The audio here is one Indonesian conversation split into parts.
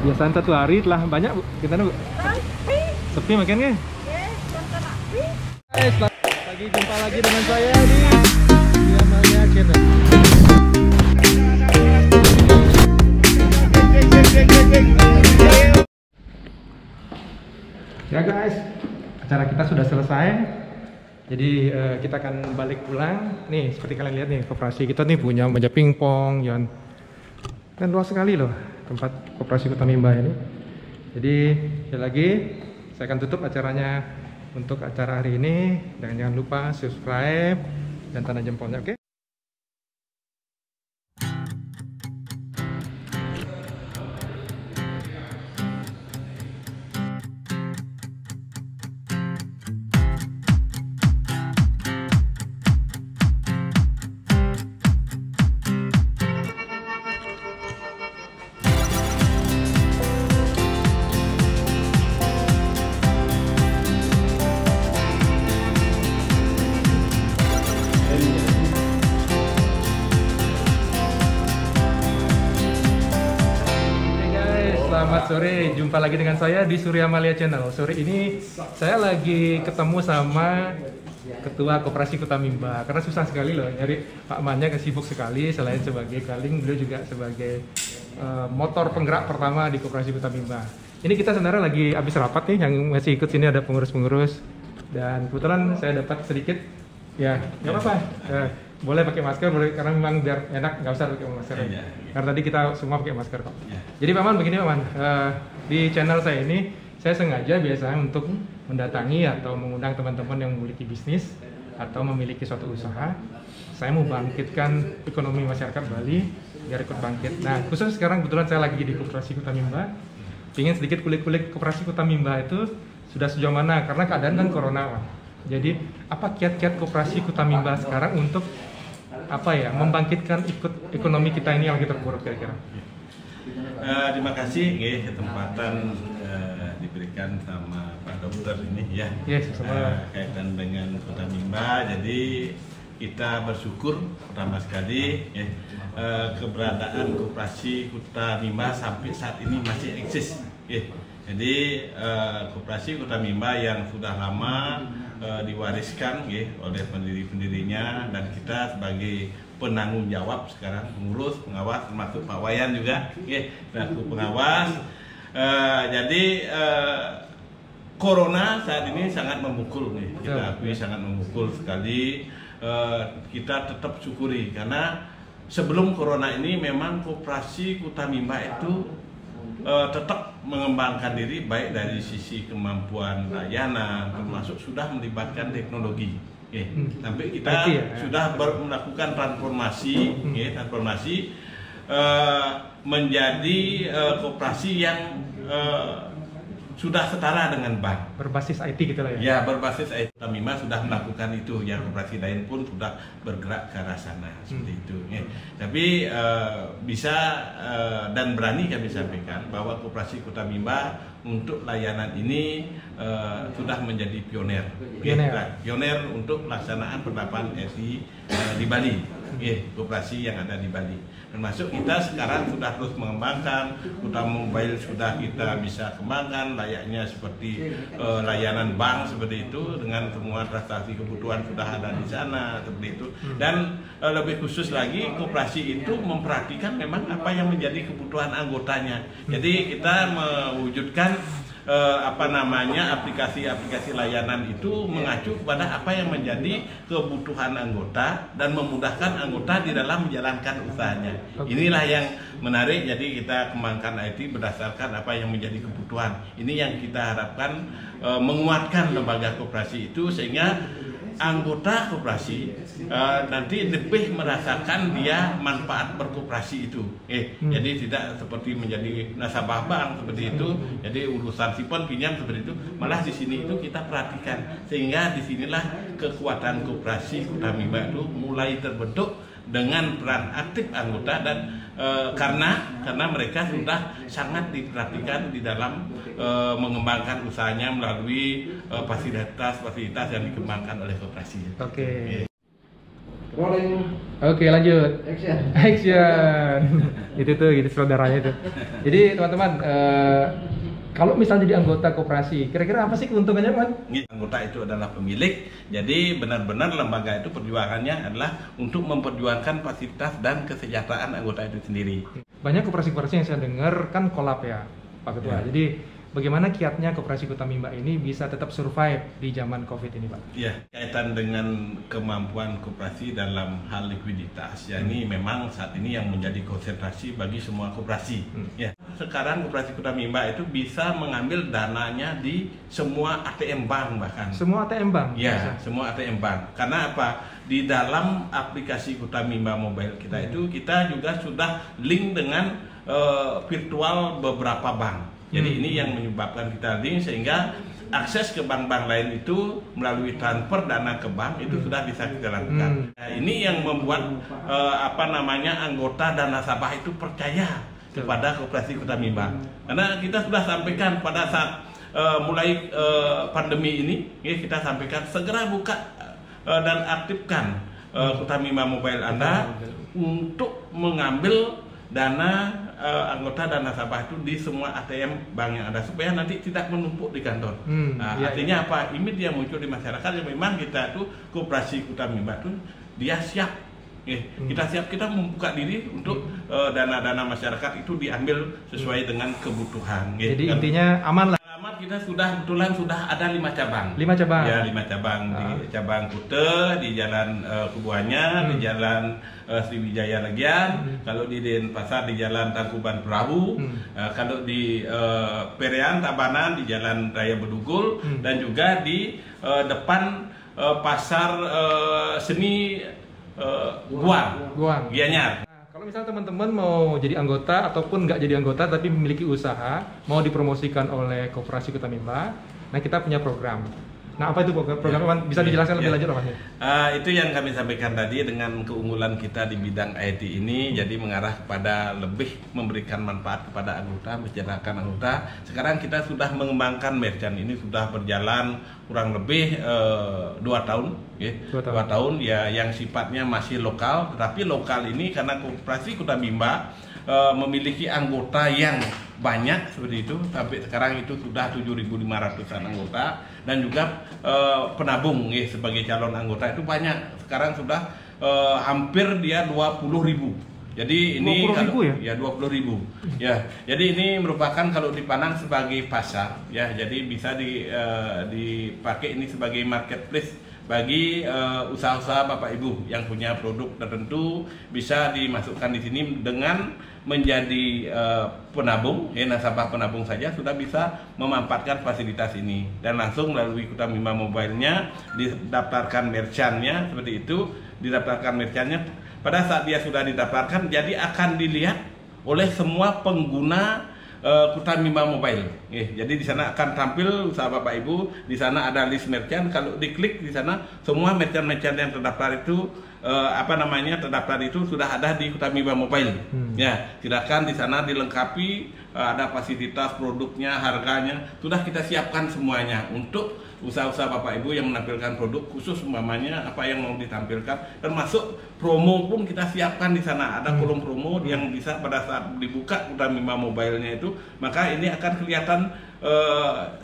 Biasaan satu hari telah banyak Bu, kita Bu. Sepi makin nggih? Guys, lagi jumpa lagi dengan saya di Amalia Channel. Ya guys, acara kita sudah selesai. Jadi kita akan balik pulang. Nih, seperti kalian lihat nih, koperasi kita nih punya meja pingpong, Yon. Dan luas sekali loh tempat koperasi Kota Mimba ini. Jadi sekali lagi saya akan tutup acaranya untuk acara hari ini. Jangan lupa subscribe dan tanda jempolnya, oke? Selamat sore, jumpa lagi dengan saya di Surya Amalia Channel. Sore ini saya lagi ketemu sama Ketua Koperasi Kota Mimba. Karena susah sekali loh nyari Pak Mannya, sibuk sekali. Selain sebagai kaling, beliau juga sebagai motor penggerak pertama di Koperasi Kota Mimba. Ini kita sebenarnya lagi habis rapat nih, yang masih ikut sini ada pengurus-pengurus. Dan kebetulan saya dapat sedikit, ya nggak apa-apa. Boleh pakai masker, boleh, karena memang biar enak, nggak usah pakai masker. Ya. Karena tadi kita semua pakai masker kok. Ya. Jadi Pak Man, begini Pak Man, di channel saya ini saya sengaja biasanya untuk mendatangi atau mengundang teman-teman yang memiliki bisnis atau memiliki suatu usaha. Saya mau bangkitkan ekonomi masyarakat Bali biar ikut bangkit. Nah, khusus sekarang kebetulan saya lagi di Koperasi Kota Mimba. Ingin sedikit kulik-kulik Koperasi Kota Mimba itu sudah sejauh mana, karena keadaan kan corona Pak. Jadi apa kiat-kiat Koperasi Kota Mimba sekarang untuk apa ya, membangkitkan ekonomi kita ini yang lagi terpuruk kira-kira? Terima kasih kesempatan diberikan sama Pak Dokter ini ya. Yes, kaitan dengan Kota Mimba. Jadi kita bersyukur pertama sekali ya, keberadaan Koperasi Kota Mimba sampai saat ini masih eksis. Ya. Jadi Koperasi Kota Mimba yang sudah lama diwariskan oleh pendiri-pendirinya, dan kita sebagai penanggung jawab sekarang, pengurus, pengawas, termasuk Pak Wayan juga selaku pengawas. Jadi Corona saat ini sangat memukul kita akui sangat memukul sekali. Kita tetap syukuri karena sebelum Corona ini memang Koperasi Kota Mimba itu tetap mengembangkan diri baik dari sisi kemampuan layanan, termasuk sudah melibatkan teknologi. Sampai kita sudah melakukan transformasi, menjadi koperasi yang sudah setara dengan bank. Berbasis IT gitu lah ya? Ya, berbasis IT. Kota Mimba sudah melakukan itu, yang koperasi lain pun sudah bergerak ke arah sana, seperti itu. Tapi bisa dan berani kami sampaikan bahwa Koperasi Kota Mimba untuk layanan ini sudah menjadi pioner. Pioner untuk pelaksanaan penerapan SI di Bali. Koperasi yang ada di Bali. Termasuk kita sekarang sudah terus mengembangkan, Kota Mobile sudah kita bisa kembangkan layaknya seperti layanan bank seperti itu, dengan semua transaksi kebutuhan sudah ada di sana seperti itu. Dan lebih khusus lagi, koperasi itu memperhatikan memang apa yang menjadi kebutuhan anggotanya. Jadi kita mewujudkan aplikasi-aplikasi layanan itu mengacu kepada apa yang menjadi kebutuhan anggota dan memudahkan anggota di dalam menjalankan usahanya. Inilah yang menarik. Jadi kita kembangkan IT berdasarkan apa yang menjadi kebutuhan. Ini yang kita harapkan menguatkan lembaga koperasi itu, sehingga anggota koperasi nanti lebih merasakan dia manfaat berkoperasi itu. Jadi tidak seperti menjadi nasabah bank seperti itu. Jadi urusan simpan pinjam seperti itu, malah di sini itu kita perhatikan, sehingga disinilah kekuatan Koperasi Kota Mimba itu mulai terbentuk dengan peran aktif anggota, dan karena mereka sudah sangat diperhatikan di dalam mengembangkan usahanya melalui fasilitas yang dikembangkan oleh koperasi. Oke. Rolling. Oke, lanjut. Action. Action. Itu tuh, gitu saudaranya itu. Jadi teman-teman, kalau misalnya jadi anggota koperasi, kira-kira apa sih keuntungannya, Man? Anggota itu adalah pemilik, jadi benar-benar lembaga itu perjuangannya adalah untuk memperjuangkan fasilitas dan kesejahteraan anggota itu sendiri. Banyak koperasi-koperasi yang saya dengar kan kolap ya, Pak Ketua. Ya. Jadi bagaimana kiatnya Koperasi Kuta Mimba ini bisa tetap survive di zaman COVID ini, Pak? Ya, kaitan dengan kemampuan koperasi dalam hal likuiditas, ya ini memang saat ini yang menjadi konsentrasi bagi semua koperasi. Ya, sekarang Koperasi Kuta Mimba itu bisa mengambil dananya di semua ATM bank bahkan. Semua ATM bank? Ya, semua ATM bank. Karena apa? Di dalam aplikasi Kuta Mimba Mobile kita itu kita juga sudah link dengan virtual beberapa bank. Jadi ini yang menyebabkan kita link sehingga akses ke bank-bank lain itu melalui transfer dana ke bank itu sudah bisa kita lakukan. Nah, ini yang membuat anggota dan nasabah itu percaya kepada Koperasi Kuta Mimba. Karena kita sudah sampaikan pada saat mulai pandemi ini, ya, kita sampaikan segera buka dan aktifkan Kuta Mimba Mobile Anda untuk mengambil dana anggota dan nasabah itu di semua ATM bank yang ada supaya nanti tidak menumpuk di kantor. Artinya apa? Image yang muncul di masyarakat yang memang kita itu Koperasi Kuta Mimba itu dia siap. Kita siap, kita membuka diri untuk dana-dana masyarakat itu diambil sesuai dengan kebutuhan. Jadi intinya aman lah. Kita kebetulan sudah ada 5 cabang. 5 cabang? Ya, 5 cabang. Di cabang Kute, di Jalan Kubuanya, di Jalan Sriwijaya Legian, kalau di Denpasar di Jalan Tangkuban Perahu, kalau di Perian Tabanan di Jalan Raya Bedugul, dan juga di depan Pasar Seni Guang, Gianyar. Kalau misalnya teman-teman mau jadi anggota ataupun nggak jadi anggota tapi memiliki usaha, mau dipromosikan oleh Koperasi Kuta Mimba, nah kita punya program. Nah, apa itu program? Bisa dijelaskan lebih lanjut apa? Itu yang kami sampaikan tadi dengan keunggulan kita di bidang IT ini, jadi mengarah kepada lebih memberikan manfaat kepada anggota, mensejahterakan anggota. Sekarang kita sudah mengembangkan merchant ini sudah berjalan kurang lebih 2 tahun, ya. 2 tahun ya, yang sifatnya masih lokal, tetapi lokal ini karena Koperasi Kuta Mimba memiliki anggota yang banyak seperti itu, sampai sekarang itu sudah 7.500-an anggota, dan juga penabung ya, sebagai calon anggota itu banyak. Sekarang sudah hampir dia 20.000. Jadi ini 20.000 ya? 20.000. Ya. Jadi ini merupakan kalau dipandang sebagai pasar ya, jadi bisa dipakai ini sebagai marketplace bagi usaha-usaha Bapak Ibu yang punya produk tertentu, bisa dimasukkan di sini dengan menjadi penabung, nasabah penabung saja sudah bisa memanfaatkan fasilitas ini, dan langsung melalui Kuta Mimba Mobile-nya didaftarkan merchant-nya seperti itu, didaftarkan merchant-nya. Pada saat dia sudah didaftarkan, jadi akan dilihat oleh semua pengguna Kuta Mimba Mobile. Jadi di sana akan tampil usaha Bapak Ibu, di sana ada list merchant. Kalau diklik di sana, semua merchant-merchant yang terdaftar itu terdaftar itu sudah ada di Kuta Mimba Mobile. Ya, silakan di sana dilengkapi, ada fasilitas produknya, harganya, sudah kita siapkan semuanya untuk usaha-usaha Bapak Ibu yang menampilkan produk khusus, umpamanya apa yang mau ditampilkan, termasuk promo pun kita siapkan di sana. Ada kolom promo yang bisa pada saat dibuka Kuta Mimba Mobile-nya itu, maka ini akan kelihatan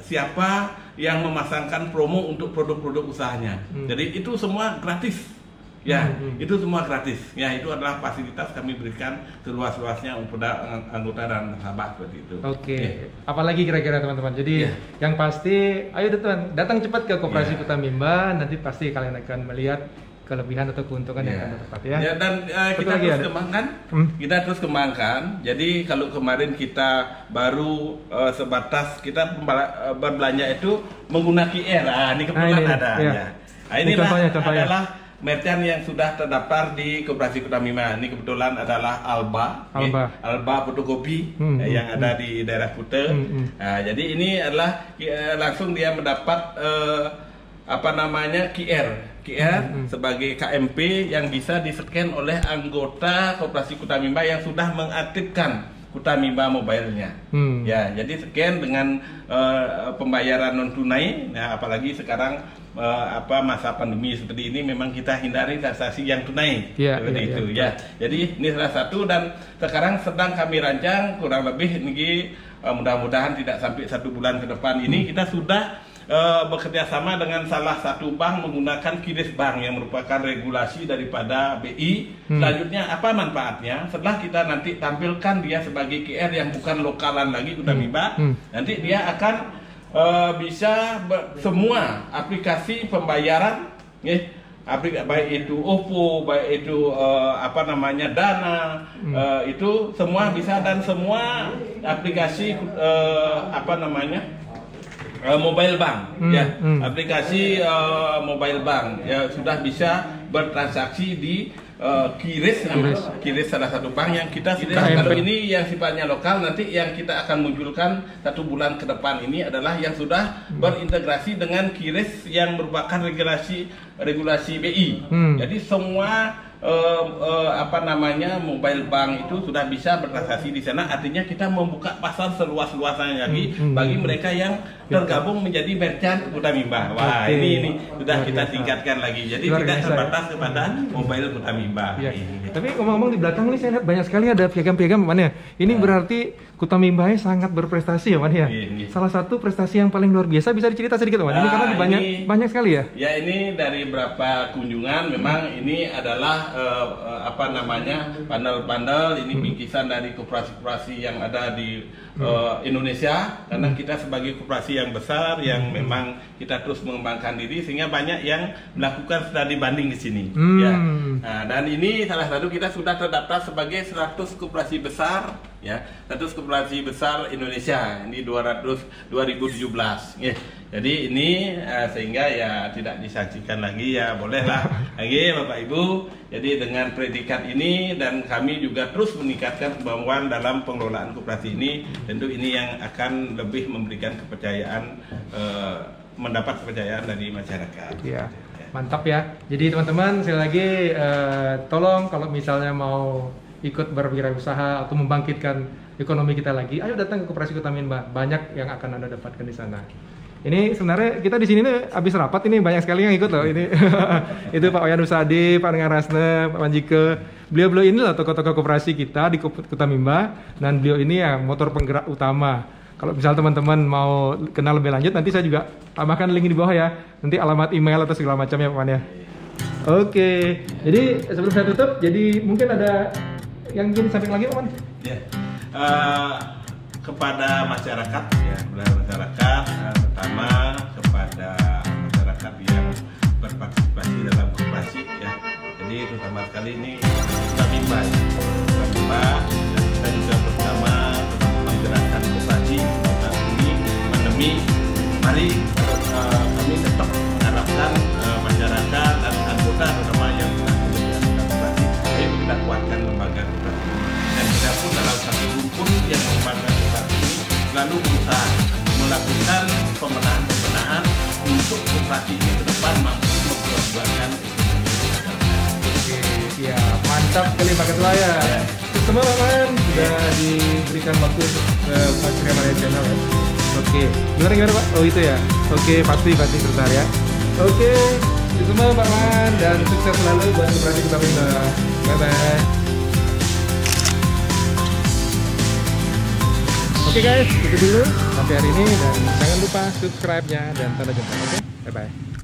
siapa yang memasangkan promo untuk produk-produk usahanya. Jadi itu semua gratis. Ya, itu semua gratis. Ya, itu adalah fasilitas kami berikan seluas-luasnya kepada anggota dan nasabah seperti itu. Oke. Apalagi kira-kira teman-teman. Jadi yang pasti, ayo datang cepat ke Koperasi Kuta Mimba. Nanti pasti kalian akan melihat kelebihan atau keuntungan yang akan tepat ya. Dan kita terus kembangkan. Kita terus kembangkan. Jadi kalau kemarin kita baru sebatas kita berbelanja itu menggunakan QR. Ini kebetulan ada. Ya. Nah, inilah contohnya adalah merchant yang sudah terdaftar di Koperasi Kuta Mimba. Ini kebetulan adalah Alba fotokopi yang ada di daerah Kute. Nah, jadi ini adalah langsung dia mendapat QR sebagai KMP yang bisa di-scan oleh anggota Koperasi Kuta Mimba yang sudah mengaktifkan Kuta Mimba Mobile-nya. Ya, jadi scan dengan pembayaran non tunai. Nah, apalagi sekarang masa pandemi seperti ini memang kita hindari transaksi yang tunai seperti itu ya. Jadi ini salah satu, dan sekarang sedang kami rancang kurang lebih ini mudah-mudahan tidak sampai 1 bulan ke depan ini kita sudah bekerja sama dengan salah satu bank menggunakan QRIS Bank yang merupakan regulasi daripada BI. Selanjutnya apa manfaatnya? Setelah kita nanti tampilkan dia sebagai QR yang bukan lokalan lagi Kutamimba, nanti dia akan bisa semua aplikasi pembayaran, baik itu OVO, baik itu Dana, itu semua bisa, dan semua aplikasi mobile bank aplikasi mobile bank ya sudah bisa bertransaksi di QRIS salah satu bank yang kita sudah. Kalau ini yang sifatnya lokal, nanti yang kita akan munculkan 1 bulan ke depan ini adalah yang sudah berintegrasi dengan QRIS yang merupakan regulasi BI. Jadi semua mobile bank itu sudah bisa bertransaksi di sana. Artinya kita membuka pasar seluas-luasnya lagi bagi mereka yang tergabung menjadi merchant Kutamimba. Wah, ini sudah kita tingkatkan lagi. Jadi tidak terbatas kepada mobile Kutamimba. Tapi ngomong-ngomong di belakang ini saya lihat banyak sekali ada piagam-piagam ya. Ini berarti Kutamimba sangat berprestasi ya, Man ya. Salah satu prestasi yang paling luar biasa, bisa dicerita sedikit, Man? Ini karena banyak sekali ya. Ya, ini dari beberapa kunjungan memang ini adalah panel-panel ini bingkisan dari koperasi-koperasi yang ada di Indonesia, karena kita sebagai koperasi yang besar yang memang kita terus mengembangkan diri sehingga banyak yang melakukan studi banding di sini. Ya. Nah, dan ini salah satu kita sudah terdaftar sebagai 100 koperasi besar, ya, 100 koperasi besar Indonesia ini 2017. Ya. Jadi ini sehingga ya tidak disaksikan lagi, ya bolehlah lagi Bapak Ibu. Jadi dengan predikat ini, dan kami juga terus meningkatkan kemampuan dalam pengelolaan koperasi ini, tentu ini yang akan lebih memberikan kepercayaan, mendapat kepercayaan dari masyarakat. Ya, mantap ya. Jadi teman-teman, sekali lagi tolong kalau misalnya mau ikut berwirausaha atau membangkitkan ekonomi kita lagi, ayo datang ke Koperasi Kutamimba. Banyak yang akan Anda dapatkan di sana. Ini sebenarnya kita di sini nih habis rapat ini banyak sekali yang ikut loh ini. Itu Pak Wayan Rusadi, Pak Dengan Rasne, Pak Manjike. Beliau ini loh tokoh-tokoh koperasi kita di Kutamimba, dan beliau ini ya motor penggerak utama. Kalau misal teman-teman mau kenal lebih lanjut, nanti saya juga tambahkan link di bawah ya. Nanti alamat email atau segala macamnya Pak Man ya. Oke. Jadi sebelum saya tutup, jadi mungkin ada yang ingin disampaikan lagi Pak Man? Ya. Kepada masyarakat ya, pertama kepada masyarakat yang berpartisipasi dalam koperasi ya. Jadi terutama sekali ini Kutamimba dan kita juga bersama menggerakkan koperasi saat ini pandemi. Mari kami tetap mengharapkan masyarakat dan anggota terutama yang menggunakan koperasi, ayo kita kuatkan lembaga koperasi, dan kita pun dalam satu rumpun yang mengembangkan koperasi ini selalu berusaha melakukan pemenahan untuk koperasi ini ke depan mampu memperjuangkan ekonomi masyarakat. Oke, ya mantap sekali Pak Ketua ya. Semua teman sudah diberikan waktu ke Pak Surya Malia Channel ya. Oke, gimana Pak? Oh itu ya. Oke, pasti sebentar ya. Oke, itu semua Pak Man, dan sukses selalu buat Koperasi Kutamimba. Bye bye. Oke guys, itu dulu sampai hari ini, dan jangan lupa subscribe-nya dan tanda jempol. Oke, bye bye.